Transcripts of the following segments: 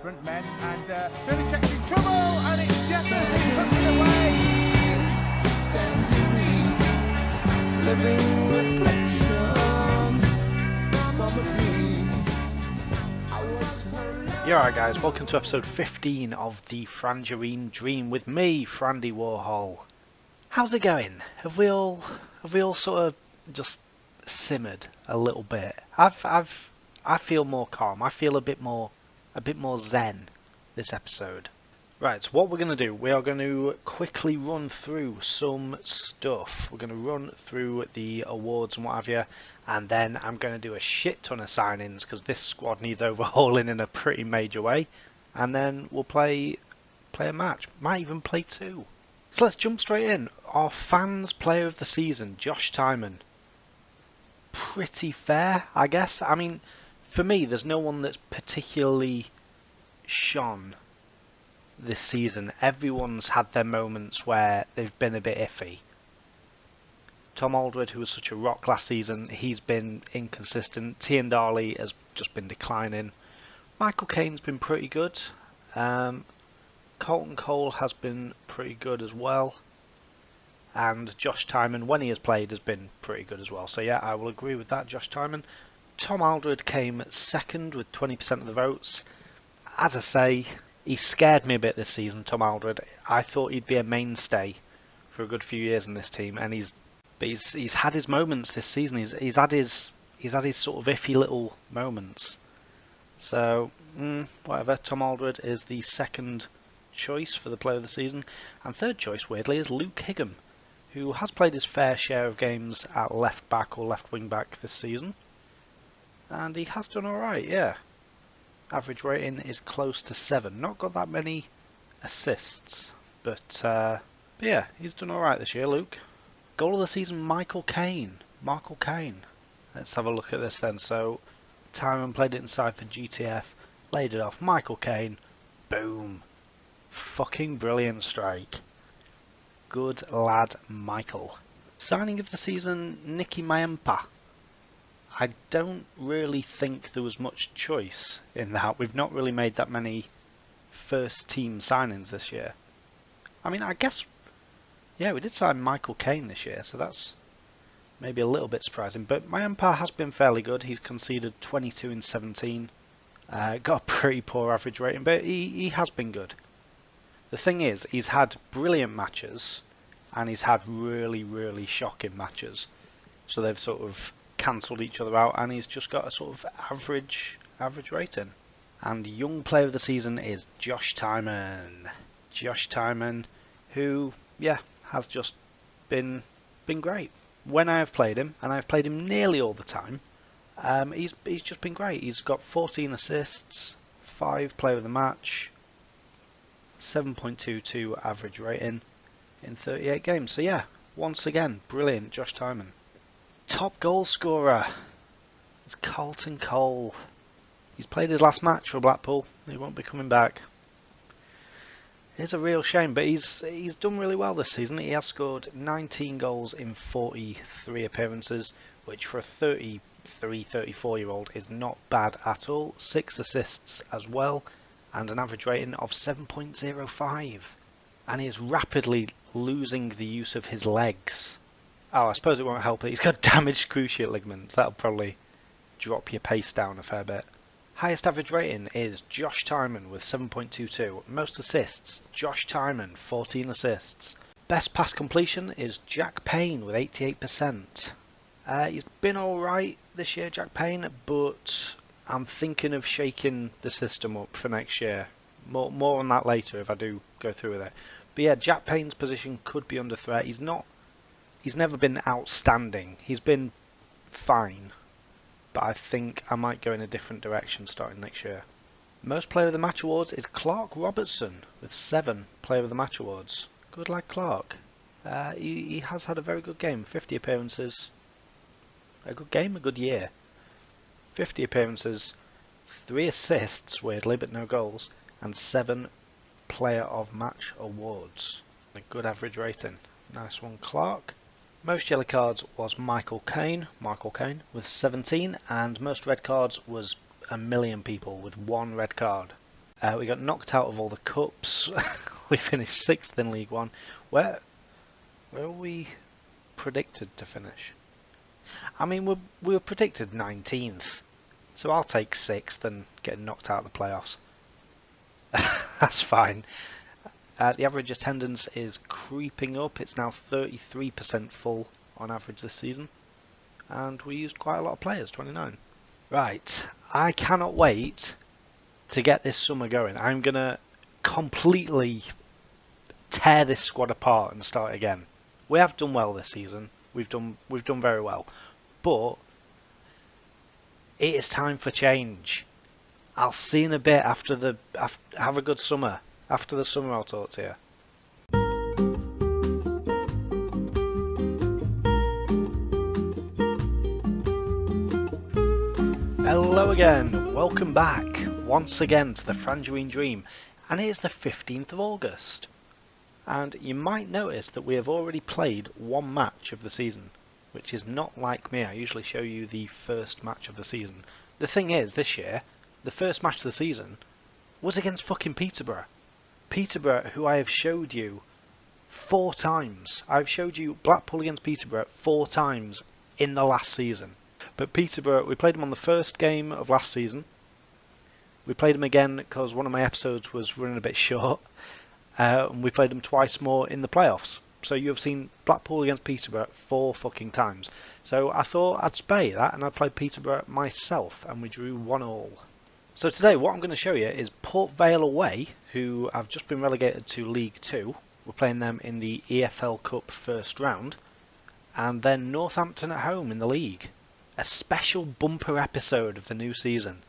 front men, and Sterling checks in trouble, and it's Jefferson puts it away. Living reflections from a dream. Yeah, alright guys, welcome to episode 15 of the Frangerine Dream with me, Frandy Warhol. How's it going? Have we all sort of just simmered a little bit? I feel more calm. I feel a bit more zen this episode. Right, so what we're going to do, we are going to quickly run through some stuff. We're going to run through the awards and what have you, and then I'm going to do a shit ton of signings because this squad needs overhauling in a pretty major way, and then we'll play a match. Might even play two. So let's jump straight in. Our fans player of the season, Josh Timon. Pretty fair, I guess. I mean, for me, there's no one that's particularly shone this season. Everyone's had their moments where they've been a bit iffy. Tom Aldred, who was such a rock last season, he's been inconsistent. Tian Darley has just been declining. Michael Caine's been pretty good. Colton Cole has been pretty good as well. And Josh Timon, when he has played, has been pretty good as well. So yeah, I will agree with that, Josh Timon. Tom Aldred came second with 20% of the votes. As I say, he scared me a bit this season, Tom Aldred. I thought he'd be a mainstay for a good few years in this team, and he's had his moments this season. He's had his sort of iffy little moments. So whatever. Tom Aldred is the second choice for the player of the season, and third choice, weirdly, is Luke Higham, who has played his fair share of games at left back or left wing back this season, and he has done all right. Yeah. Average rating is close to 7. Not got that many assists, but yeah, he's done alright this year, Luke. Goal of the season, Michael Caine. Michael Caine. Let's have a look at this then. So, Timon played it inside for GTF, laid it off. Michael Caine. Boom. Fucking brilliant strike. Good lad, Michael. Signing of the season, Nicky Mayampa. I don't really think there was much choice in that. We've not really made that many first team signings this year. I mean, I guess, yeah, we did sign Michael Caine this year, so that's maybe a little bit surprising. But Mayampa has been fairly good. He's conceded 22 in 17. Got a pretty poor average rating, but he has been good. The thing is, he's had brilliant matches, and he's had really, really shocking matches. So they've sort of cancelled each other out, and he's just got a sort of average rating. And young player of the season is Josh Timon. Josh Timon, who, yeah, has just been great. When I have played him, and I've played him nearly all the time, he's just been great. He's got 14 assists, 5 player of the match, 7.22 average rating in 38 games. So yeah, once again, brilliant Josh Timon. Top goal scorer is Colton Cole. He's played his last match for Blackpool. He won't be coming back. It's a real shame, but he's done really well this season. He has scored 19 goals in 43 appearances, which for a 34-year-old is not bad at all. 6 assists as well, and an average rating of 7.05. And he is rapidly losing the use of his legs. Oh, I suppose it won't help that he's got damaged cruciate ligaments. That'll probably drop your pace down a fair bit. Highest average rating is Josh Timon with 7.22. Most assists, Josh Timon, 14 assists. Best pass completion is Jack Payne with 88%. He's been alright this year, Jack Payne, but I'm thinking of shaking the system up for next year. More on that later if I do go through with it. But yeah, Jack Payne's position could be under threat. He's never been outstanding. He's been fine. But I think I might go in a different direction starting next year. Most player of the match awards is Clark Robertson with 7 player of the match awards. Good lad Clark. He has had a very good game. 50 appearances. A good game, a good year. 50 appearances, 3 assists, weirdly, but no goals. And 7 player of match awards. A good average rating. Nice one, Clark. Most yellow cards was Michael Caine, with 17, and most red cards was a million people with 1 red card. We got knocked out of all the cups. We finished 6th in League One. Where were we predicted to finish? I mean, we were predicted 19th, so I'll take 6th and getting knocked out of the playoffs. That's fine. The average attendance is creeping up. It's now 33% full on average this season, and we used quite a lot of players, 29. Right, I cannot wait to get this summer going. I'm gonna completely tear this squad apart and start again. We have done well this season. We've done very well, but it is time for change. I'll see you in a bit after have a good summer. After the summer, I'll talk to you. Hello again, welcome back once again to the Frangerine Dream, and it is the 15th of August. And you might notice that we have already played one match of the season, which is not like me. I usually show you the first match of the season. The thing is, this year, the first match of the season was against fucking Peterborough. Peterborough, who I have showed you 4 times. I've showed you Blackpool against Peterborough 4 times in the last season. But Peterborough, we played them on the first game of last season. We played them again because one of my episodes was running a bit short. And we played them twice more in the playoffs. So you have seen Blackpool against Peterborough 4 fucking times. So I thought I'd spare you that, and I'd play Peterborough myself, and we drew 1-1. So today what I'm going to show you is Port Vale away, who have just been relegated to League 2. We're playing them in the EFL Cup first round. And then Northampton at home in the league. A special bumper episode of the new season.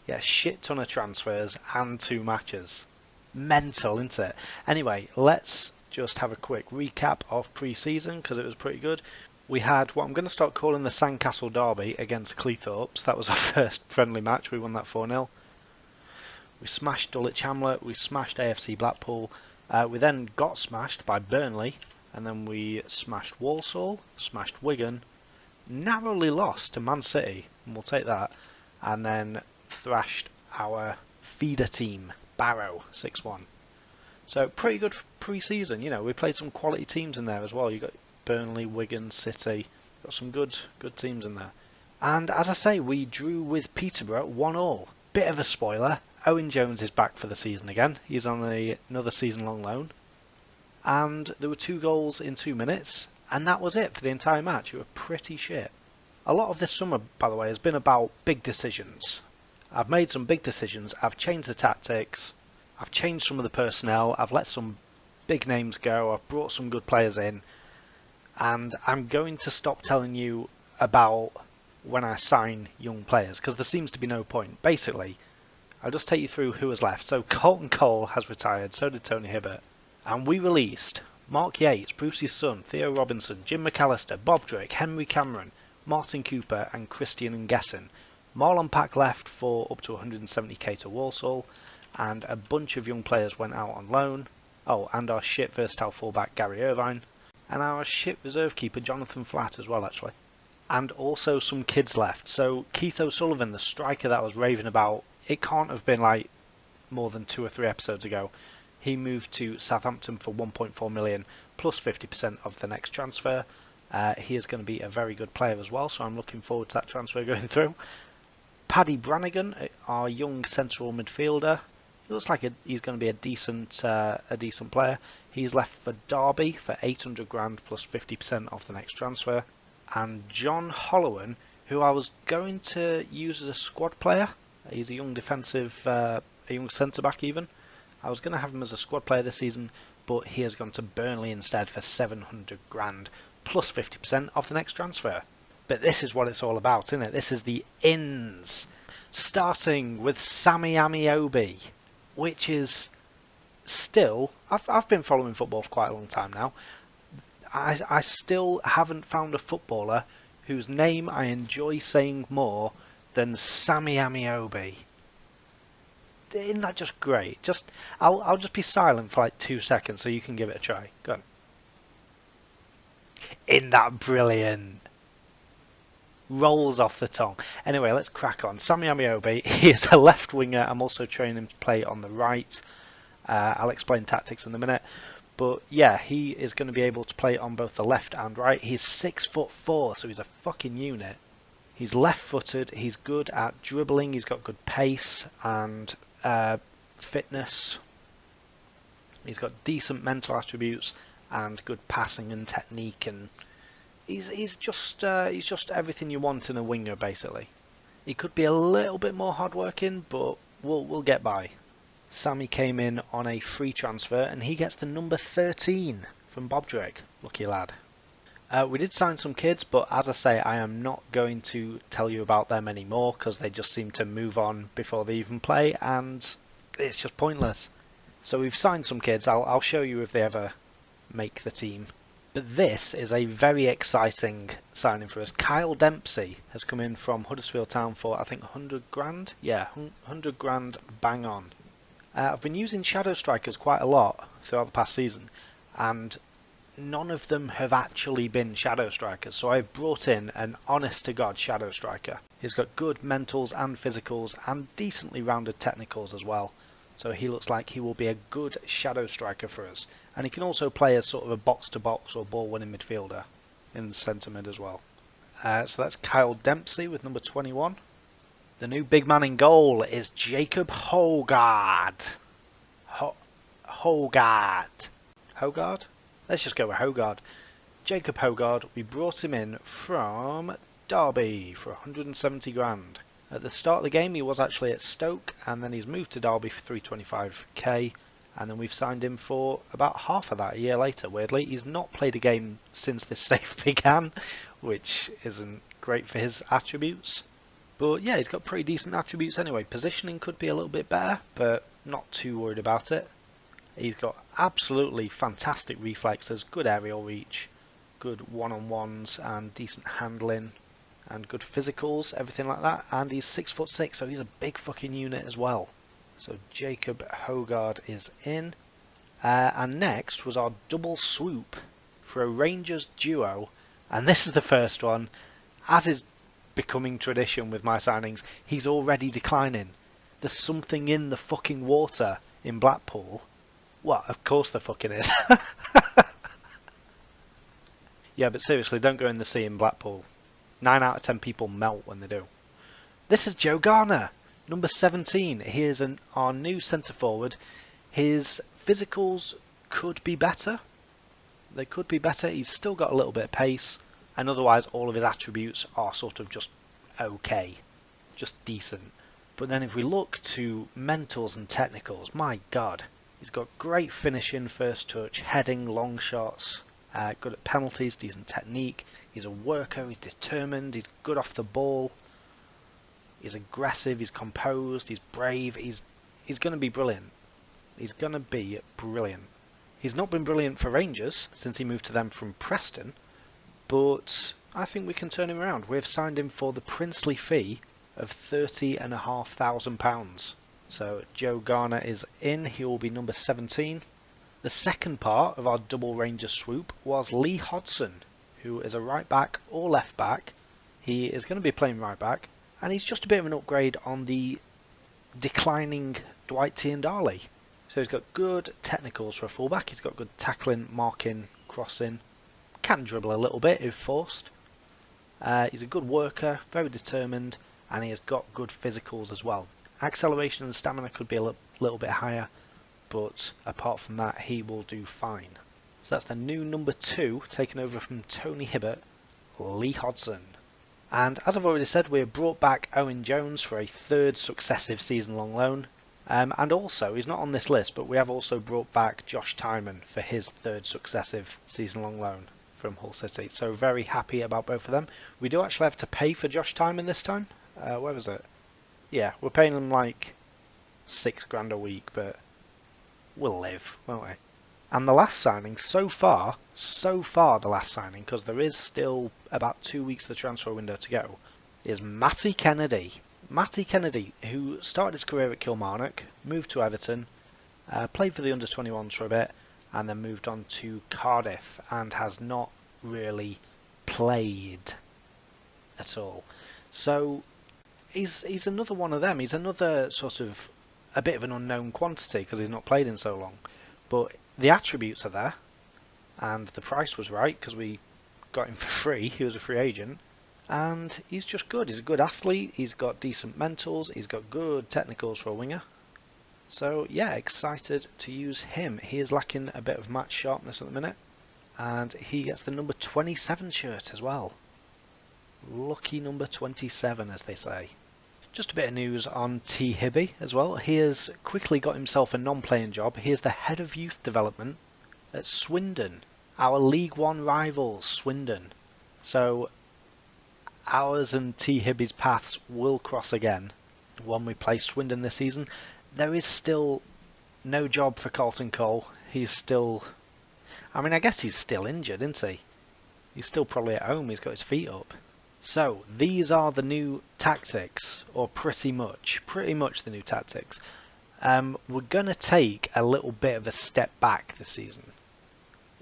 Yeah, shit ton of transfers and 2 matches. Mental, isn't it? Anyway, let's just have a quick recap of pre-season because it was pretty good. We had what I'm going to start calling the Sandcastle Derby against Cleethorpes. That was our first friendly match. We won that 4-0. We smashed Dulwich Hamlet. We smashed AFC Blackpool. We then got smashed by Burnley. And then we smashed Walsall, smashed Wigan, narrowly lost to Man City, and we'll take that. And then thrashed our feeder team, Barrow, 6-1. So pretty good pre-season. You know, we played some quality teams in there as well. You got Burnley, Wigan, City. Got some good teams in there. And as I say, we drew with Peterborough 1-1. Bit of a spoiler. Owen Jones is back for the season again. He's on another season-long loan. And there were 2 goals in 2 minutes. And that was it for the entire match. It was pretty shit. A lot of this summer, by the way, has been about big decisions. I've made some big decisions. I've changed the tactics. I've changed some of the personnel. I've let some big names go. I've brought some good players in. And I'm going to stop telling you about when I sign young players, because there seems to be no point. Basically, I'll just take you through who has left. So Colton Cole has retired. So did Tony Hibbert. And we released Mark Yates, Brucey's son, Theo Robinson, Jim McAllister, Bob Drake, Henry Cameron, Martin Cooper and Christian Ngessen. Marlon Pack left for up to 170k to Walsall, and a bunch of young players went out on loan. Oh, and our shit versatile fullback Gary Irvine, and our shit reserve keeper Jonathan Flatt as well, actually. And also some kids left. So Keith O'Sullivan, the striker that I was raving about, it can't have been like more than 2 or 3 episodes ago. He moved to Southampton for 1.4 million plus 50% of the next transfer. He is going to be a very good player as well, so I'm looking forward to that transfer going through. Paddy Brannigan, our young central midfielder, he looks like he's going to be a decent player. He's left for Derby for 800 grand plus 50% of the next transfer. And John Hollowan, who I was going to use as a squad player. He's a young defensive, a young centre back even. I was going to have him as a squad player this season, but he has gone to Burnley instead for 700 grand plus 50% of the next transfer. But this is what it's all about, isn't it? This is the ins. Starting with Sammy Amiobi, which is still... I've been following football for quite a long time now. I still haven't found a footballer whose name I enjoy saying more than Sammy Amiobi. Isn't that just great? I'll just be silent for like 2 seconds so you can give it a try. Go on. Isn't that brilliant? rolls off the tongue. Anyway, let's crack on. Sammy Amiobi, he is a left winger. I'm also training him to play on the right. I'll explain tactics in a minute. But yeah, he is going to be able to play on both the left and right. He's 6'4", so he's a fucking unit. He's left-footed. He's good at dribbling. He's got good pace and fitness. He's got decent mental attributes and good passing and technique, and he's just everything you want in a winger, basically. He could be a little bit more hardworking, but we'll get by. Sammy came in on a free transfer, and he gets the number 13 from Bob Drake. Lucky lad. We did sign some kids, but as I say, I am not going to tell you about them anymore because they just seem to move on before they even play, and it's just pointless. So we've signed some kids. I'll show you if they ever make the team. But this is a very exciting signing for us. Kyle Dempsey has come in from Huddersfield Town for, I think, 100 grand? Yeah, 100 grand bang on. I've been using shadow strikers quite a lot throughout the past season, and none of them have actually been shadow strikers, so I've brought in an honest-to-God shadow striker. He's got good mentals and physicals and decently rounded technicals as well, so he looks like he will be a good shadow striker for us. And he can also play as sort of a box-to-box or ball-winning midfielder in centre mid as well. So that's Kyle Dempsey with number 21. The new big man in goal is Jacob Hogard. Hogard? Let's just go with Hogard. Jacob Hogard, we brought him in from Derby for 170 grand. At the start of the game he was actually at Stoke, and then he's moved to Derby for 325k, and then we've signed him for about half of that a year later, weirdly. He's not played a game since this save began, which isn't great for his attributes. But yeah, he's got pretty decent attributes anyway. Positioning could be a little bit better, but not too worried about it. He's got absolutely fantastic reflexes, good aerial reach, good one-on-ones and decent handling and good physicals, everything like that. And he's 6'6", so he's a big fucking unit as well. So Jacob Hogard is in. And next was our double swoop for a Rangers duo. And this is the first one. As is becoming tradition with my signings, he's already declining. There's something in the fucking water in Blackpool. Well, of course there fucking is. Yeah, but seriously, don't go in the sea in Blackpool. 9 out of 10 people melt when they do. This is Joe Garner, number 17. He is our new centre forward. His physicals could be better. They could be better. He's still got a little bit of pace, and otherwise all of his attributes are sort of just okay, just decent. But then if we look to mentals and technicals, my God, he's got great finishing, first touch, heading, long shots, good at penalties, decent technique. He's a worker, he's determined, he's good off the ball, he's aggressive, he's composed, he's brave, he's going to be brilliant. He's going to be brilliant. He's not been brilliant for Rangers since he moved to them from Preston, but I think we can turn him around. We've signed him for the princely fee of £30,500. So Joe Garner is in. He will be number 17. The second part of our double Rangers swoop was Lee Hodson, who is a right back or left back. He is going to be playing right back, and he's just a bit of an upgrade on the declining Dwight Tiendali. So he's got good technicals for a fullback. He's got good tackling, marking, crossing. Can dribble a little bit if forced. He's a good worker, very determined, and he has got good physicals as well. Acceleration and stamina could be a little bit higher, but apart from that, he will do fine. So that's the new number 2, taken over from Tony Hibbert, Lee Hodson. And as I've already said, we have brought back Owen Jones for a third successive season-long loan. And also, he's not on this list, but we have also brought back Josh Tyman for his third successive season-long loan from Hull City. So very happy about both of them. We do actually have to pay for Josh Tyman this time. Where was it? Yeah, we're paying him like £6 grand a week, but we'll live, won't we? And the last signing so far the last signing, because there is still about 2 weeks of the transfer window to go, is Matty Kennedy. Matty Kennedy, who started his career at Kilmarnock, moved to Everton, played for the under-21s for a bit, and then moved on to Cardiff, and has not really played. at all. So he's another one of them. He's another sort of a bit of an unknown quantity because he's not played in so long. But the attributes are there, and the price was right because we got him for free. He was a free agent, and he's just good. He's a good athlete. He's got decent mentals. He's got good technicals for a winger. So yeah, excited to use him. He is lacking a bit of match sharpness at the minute, and he gets the number 27 shirt as well. Lucky number 27, as they say. Just a bit of news on T. Hibby as well. He has quickly got himself a non-playing job. He is the head of youth development at Swindon, our League One rivals, Swindon. So ours and T. Hibby's paths will cross again when we play Swindon this season. There is still no job for Carlton Cole. He's still... I mean, I guess he's still injured, isn't he? He's still probably at home. He's got his feet up. So, these are the new tactics, or pretty much the new tactics. We're going to take a little bit of a step back this season.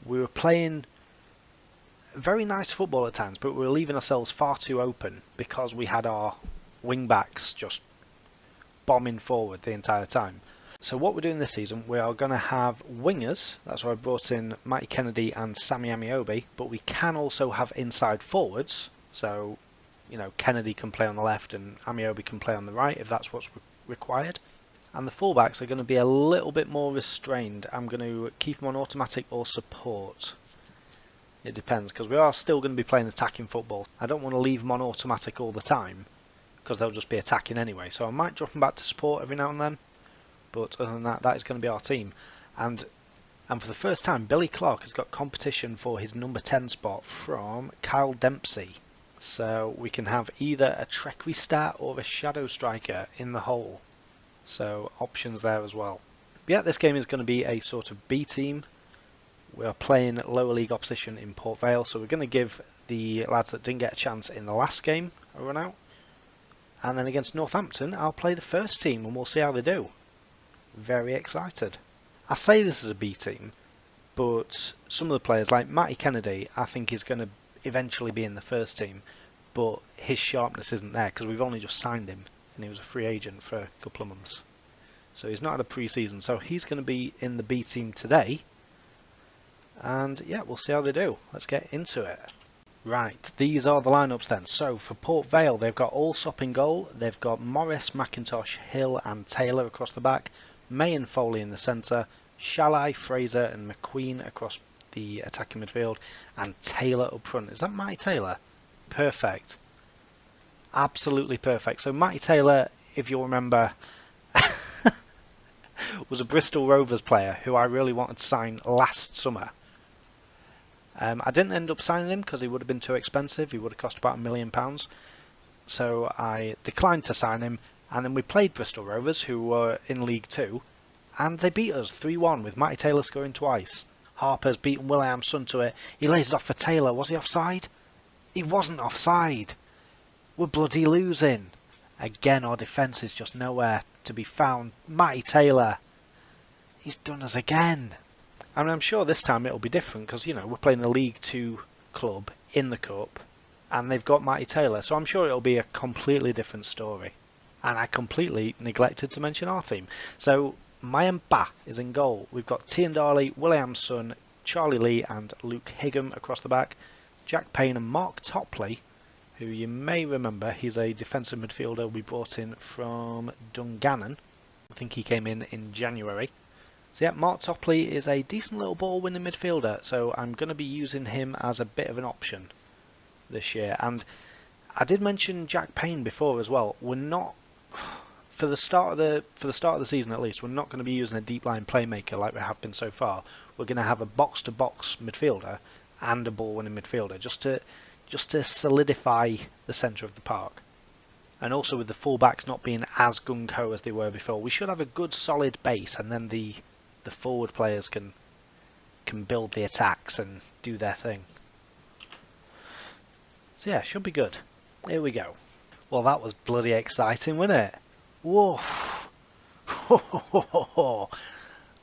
We were playing very nice football at times, but we were leaving ourselves far too open because we had our wing backs just bombing forward the entire time. So what we're doing this season, we are going to have wingers. That's why I brought in Matty Kennedy and Sammy Amiobi, but we can also have inside forwards. So, you know, Kennedy can play on the left and Amiobi can play on the right if that's what's required. And the fullbacks are going to be a little bit more restrained. I'm going to keep them on automatic or support. It depends, because we are still going to be playing attacking football. I don't want to leave them on automatic all the time, because they'll just be attacking anyway. So I might drop them back to support every now and then. But other than that, that is going to be our team. And for the first time, Billy Clark has got competition for his number 10 spot from Kyle Dempsey. So we can have either a Trekkie star or a shadow striker in the hole. So options there as well. But yeah, this game is going to be a sort of B team. We are playing lower league opposition in Port Vale, so we're going to give the lads that didn't get a chance in the last game a run out. And then against Northampton, I'll play the first team and we'll see how they do. Very excited. I say this is a B team, but some of the players like Matty Kennedy, I think is going to eventually be in the first team, but his sharpness isn't there because we've only just signed him and he was a free agent for a couple of months. So he's not had a pre-season, so he's going to be in the B team today. And yeah, we'll see how they do. Let's get into it. Right, these are the lineups then. So for Port Vale, they've got Allsop in goal. They've got Morris, McIntosh, Hill and Taylor across the back. May and Foley in the centre. Shalai, Fraser and McQueen across the attacking midfield. And Taylor up front. Is that Matty Taylor? Perfect. Absolutely perfect. So Matty Taylor, if you'll remember, was a Bristol Rovers player who I really wanted to sign last summer. I didn't end up signing him because he would have been too expensive. He would have cost about £1 million. So I declined to sign him. And then we played Bristol Rovers, who were in League 2. And they beat us 3-1 with Matty Taylor scoring twice. Harper's beaten Williamson to it. He lays it off for Taylor. Was he offside? He wasn't offside. We're bloody losing. Again, our defence is just nowhere to be found. Matty Taylor. He's done us again. I mean, I'm sure this time it'll be different because, you know, we're playing a League 2 club in the Cup and they've got Matty Taylor, so I'm sure it'll be a completely different story. And I completely neglected to mention our team. So, Mayamba is in goal. We've got Tiandali, Williamson, Charlie Lee and Luke Higham across the back. Jack Payne and Mark Topley, who you may remember, he's a defensive midfielder we brought in from Dungannon. I think he came in January. So yeah, Mark Topley is a decent little ball-winning midfielder, so I'm going to be using him as a bit of an option this year. And I did mention Jack Payne before as well. We're not, for the start of the season at least, we're not going to be using a deep line playmaker like we have been so far. We're going to have a box-to-box midfielder and a ball-winning midfielder just to solidify the centre of the park. And also with the full-backs not being as gung-ho as they were before, we should have a good solid base, and then the forward players can build the attacks and do their thing. So yeah, should be good. Here we go. Well, that was bloody exciting, wasn't it? Whoa!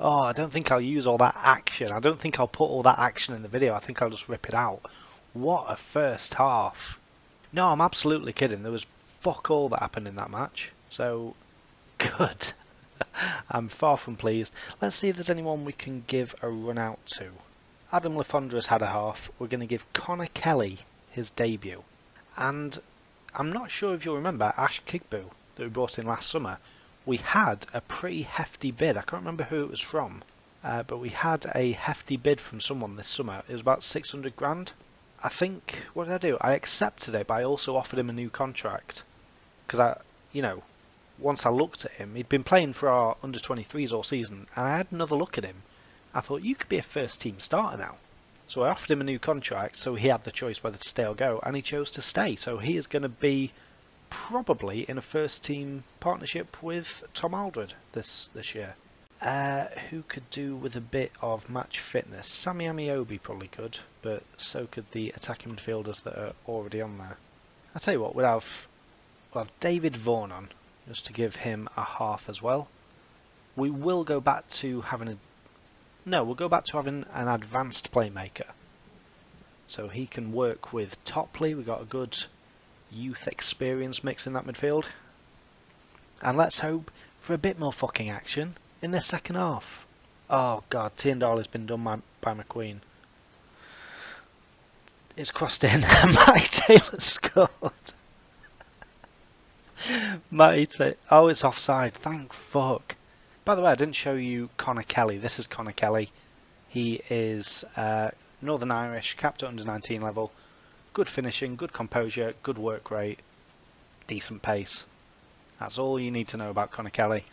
Oh, I don't think I'll use all that action. I don't think I'll put all that action in the video. I think I'll just rip it out. What a first half. No, I'm absolutely kidding. There was fuck all that happened in that match. So, good. I'm far from pleased. Let's see if there's anyone we can give a run out to. Adam Lefondra's had a half. We're going to give Connor Kelly his debut. And I'm not sure if you'll remember Ash Kigbu that we brought in last summer. We had a pretty hefty bid. I can't remember who it was from. But we had a hefty bid from someone this summer. It was about 600 grand. I think, what did I do? I accepted it, but I also offered him a new contract. Because once I looked at him, he'd been playing for our under-23s all season, and I had another look at him. I thought, you could be a first-team starter now. So I offered him a new contract, so he had the choice whether to stay or go, and he chose to stay. So he is going to be probably in a first-team partnership with Tom Aldred this year. Who could do with a bit of match fitness? Sammy Amiobi probably could, but so could the attacking midfielders that are already on there. I'll tell you what, we'll have David Vaughan on, just to give him a half as well. We will go back to having we'll go back to having an advanced playmaker. So he can work with Topley. We've got a good youth experience mix in that midfield. And let's hope for a bit more fucking action in the second half. Oh god, Tiendal has been done by McQueen. It's crossed in. Matty Taylor scored. Oh, it's offside. Thank fuck. By the way, I didn't show you Connor Kelly. This is Connor Kelly. He is Northern Irish, capped at under 19 level. Good finishing, good composure, good work rate, decent pace. That's all you need to know about Connor Kelly.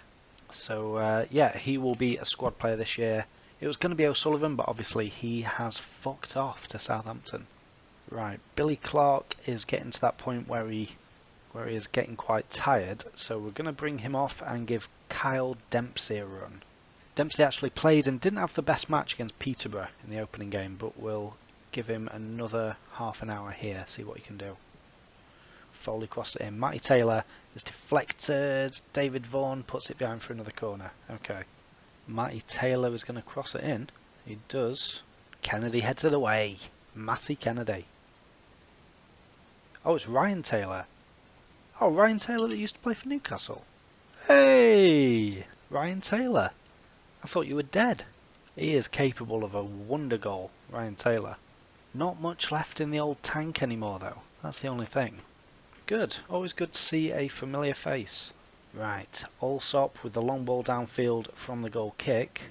So yeah, he will be a squad player this year. It was going to be O'Sullivan, but obviously he has fucked off to Southampton. Right, Billy Clark is getting to that point where he is getting quite tired, so we're going to bring him off and give Kyle Dempsey a run. Dempsey actually played and didn't have the best match against Peterborough in the opening game, but we'll give him another half an hour here, see what he can do. Foley crossed it in. Matty Taylor is deflected. David Vaughan puts it behind for another corner. Okay. Matty Taylor is going to cross it in. He does. Kennedy heads it away. Matty Kennedy. Oh, it's Ryan Taylor. Oh, Ryan Taylor that used to play for Newcastle. Hey! Ryan Taylor. I thought you were dead. He is capable of a wonder goal, Ryan Taylor. Not much left in the old tank anymore, though. That's the only thing. Good. Always good to see a familiar face. Right. Allsop with the long ball downfield from the goal kick.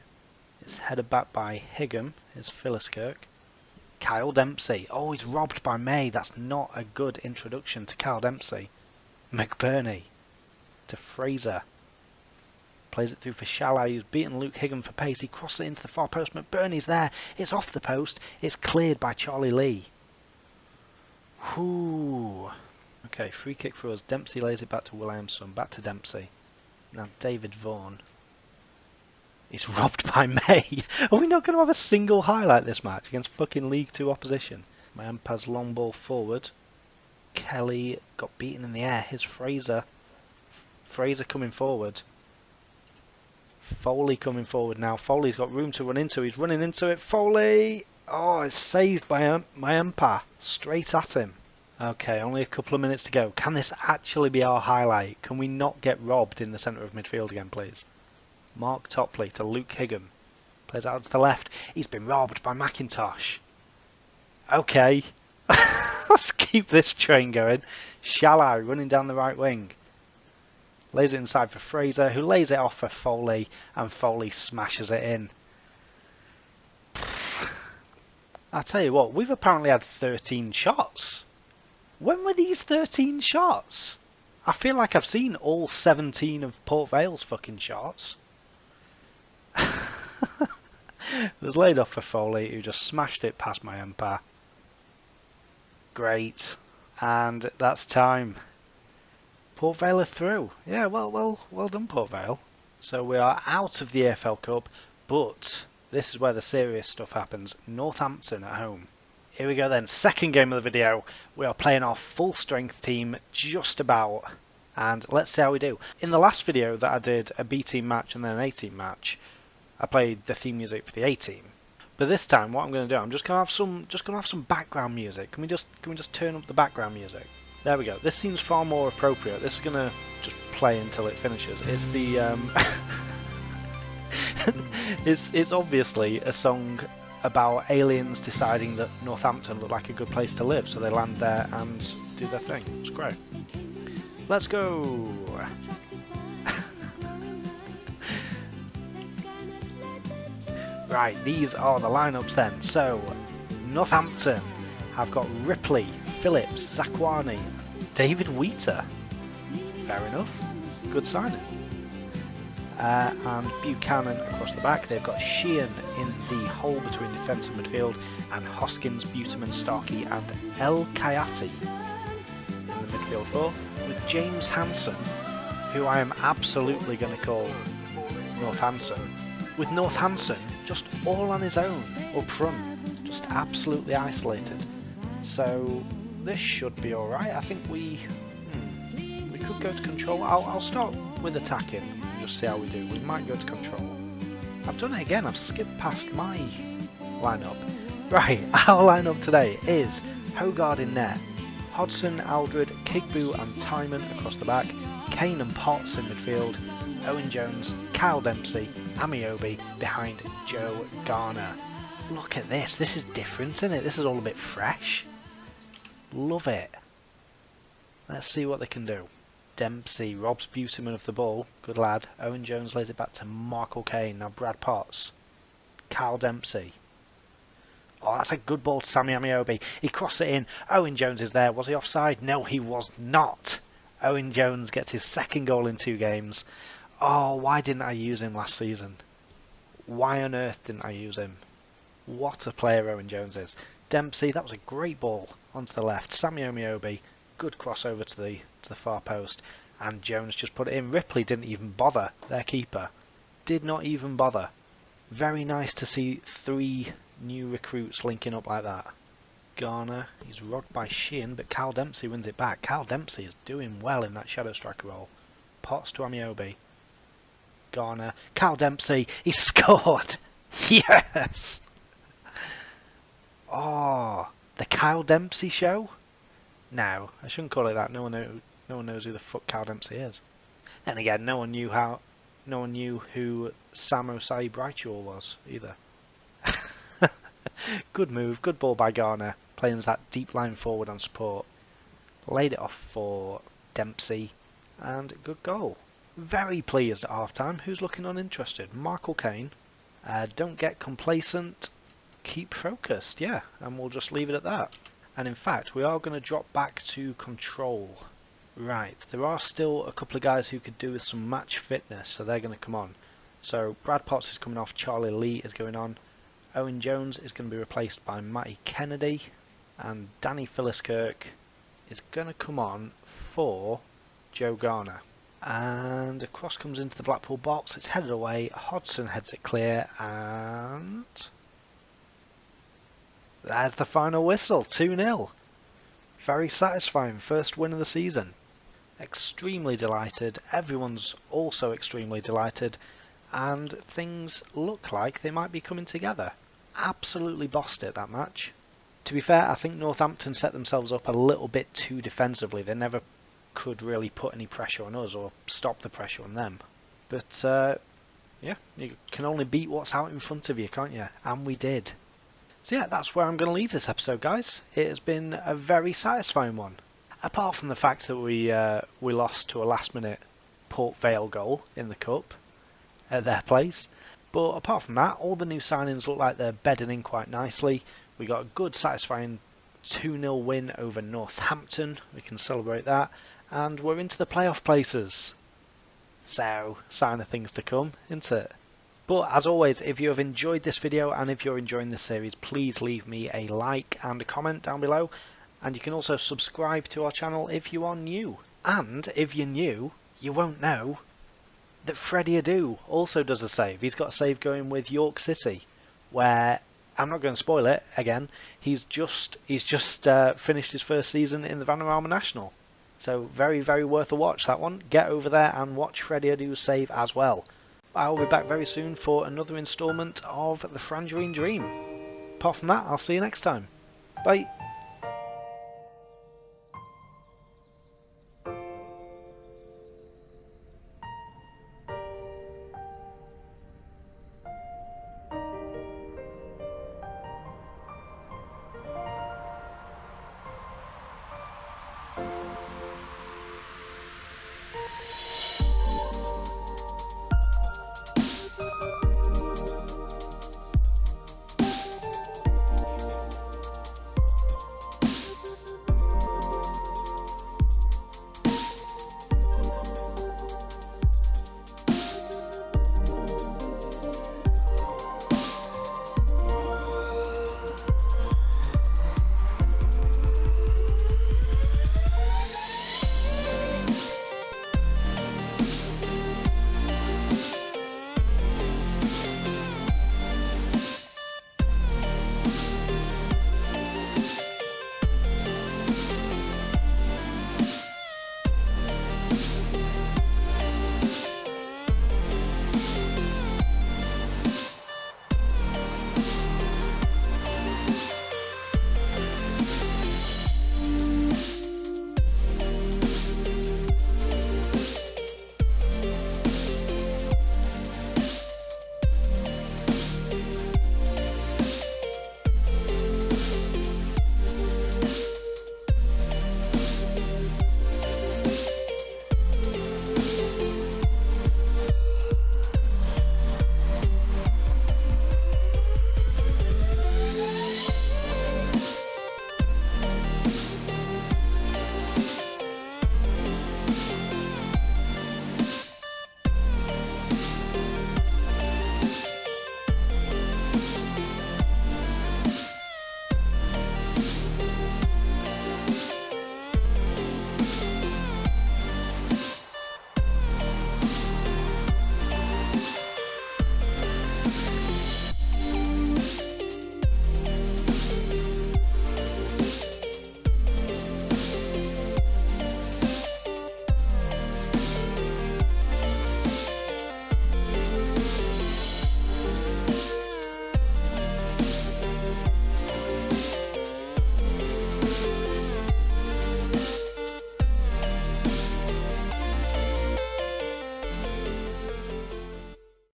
It's headed back by Higham, his Philliskirk. Kyle Dempsey. Oh, he's robbed by May. That's not a good introduction to Kyle Dempsey. McBurney to Fraser. Plays it through for Shalai, who's beaten Luke Higham for pace. He crosses it into the far post. McBurney's there. It's off the post. It's cleared by Charlie Lee. Whoo. Okay, free kick for us. Dempsey lays it back to Williamson. Back to Dempsey. Now David Vaughan. He's robbed by May. Are we not going to have a single highlight this match against fucking League 2 opposition? Mayampa's long ball forward. Kelly got beaten in the air. Here's Fraser. Fraser coming forward. Foley coming forward now. Foley's got room to run into. He's running into it. Foley! Oh, it's saved by Mayampa. Straight at him. Okay, only a couple of minutes to go. Can this actually be our highlight? Can we not get robbed in the centre of midfield again, please? Mark Topley to Luke Higham. Plays out to the left. He's been robbed by McIntosh. Okay. Let's keep this train going. Shalai running down the right wing. Lays it inside for Fraser, who lays it off for Foley, and Foley smashes it in. I'll tell you what, we've apparently had 13 shots. When were these 13 shots? I feel like I've seen all 17 of Port Vale's fucking shots. It was laid off for Foley, who just smashed it past my umpire. Great. And that's time. Port Vale are through. Yeah, well done, Port Vale. So we are out of the AFL Cup, but this is where the serious stuff happens. Northampton at home. Here we go then, second game of the video. We are playing our full strength team just about, and let's see how we do. In the last video that I did a B team match and then an A team match, I played the theme music for the A team. But this time what I'm going to do, I'm just going to have some background music. Can we just turn up the background music? There we go. This seems far more appropriate. This is gonna just play until it finishes. It's the it's obviously a song about aliens deciding that Northampton looked like a good place to live, so they land there and do their thing. It's great. Let's go. Right, these are the lineups then. So Northampton have got Ripley, Phillips, Zakwani, David Wheater. Fair enough. Good signing. And Buchanan across the back. They've got Sheehan in the hole between defence and midfield, and Hoskins, Buterman, Starkey and El Kayati in the midfield four, with James Hansen, who I am absolutely going to call Northampton, with Northampton just all on his own up front, just absolutely isolated. So this should be alright. I think we could go to control. I'll start with attacking and just see how we do. We might go to control. I've done it again. I've skipped past my lineup. Right, our lineup today is Hogard in net, Hodgson, Aldred, Kigbu and Timon across the back, Kane and Potts in midfield, Owen Jones, Kyle Dempsey, Amiobi behind Joe Garner. Look at this. This is different, isn't it? This is all a bit fresh. Love it. Let's see what they can do. Dempsey robs Buterman of the ball. Good lad. Owen Jones lays it back to Michael Kane. Now Brad Potts. Kyle Dempsey. Oh, that's a good ball to Sammy Amiobi. He crossed it in. Owen Jones is there. Was he offside? No, he was not. Owen Jones gets his second goal in 2 games. Oh, why didn't I use him last season? Why on earth didn't I use him? What a player Owen Jones is. Dempsey, that was a great ball onto the left. Sammy Amiobi, good crossover to the far post, and Jones just put it in. Ripley didn't even bother. Their keeper did not even bother. Very nice to see 3 new recruits linking up like that. Garner, he's robbed by Sheehan, but Kyle Dempsey wins it back. Kyle Dempsey is doing well in that shadow striker role. Potts to Amiobi. Garner, Kyle Dempsey, he scored! Yes! Oh, the Kyle Dempsey show? No, I shouldn't call it that. No one knows who the fuck Kyle Dempsey is. And again, no one knew who Sam Osai Brightshore was either. Good move, good ball by Garner, playing as that deep line forward on support. Laid it off for Dempsey, and good goal. Very pleased at half time. Who's looking uninterested? Michael Kane. Don't get complacent. Keep focused, yeah, and we'll just leave it at that. And in fact, we are going to drop back to control. Right, there are still a couple of guys who could do with some match fitness, so they're going to come on. So Brad Potts is coming off, Charlie Lee is going on, Owen Jones is going to be replaced by Matty Kennedy, and Danny Philliskirk is going to come on for Joe Garner. And a cross comes into the Blackpool box, it's headed away, Hodgson heads it clear, and there's the final whistle, 2-0. Very satisfying, first win of the season. Extremely delighted, everyone's also extremely delighted, and things look like they might be coming together. Absolutely bossed it, that match. To be fair, I think Northampton set themselves up a little bit too defensively. They never could really put any pressure on us or stop the pressure on them. But yeah, you can only beat what's out in front of you, can't you? And we did. So yeah, that's where I'm going to leave this episode, guys. It has been a very satisfying one. Apart from the fact that we lost to a last-minute Port Vale goal in the Cup at their place. But apart from that, all the new signings look like they're bedding in quite nicely. We got a good, satisfying 2-0 win over Northampton. We can celebrate that. And we're into the playoff places. So, sign of things to come, isn't it? But as always, if you have enjoyed this video and if you're enjoying this series, please leave me a like and a comment down below. And you can also subscribe to our channel if you are new. And if you're new, you won't know that Freddie Adu also does a save. He's got a save going with York City, where, I'm not going to spoil it again, he's just finished his first season in the Vanarama National. So very, very worth a watch, that one. Get over there and watch Freddie Adu's save as well. I will be back very soon for another instalment of the Frangerine Dream. Apart from that, I'll see you next time. Bye.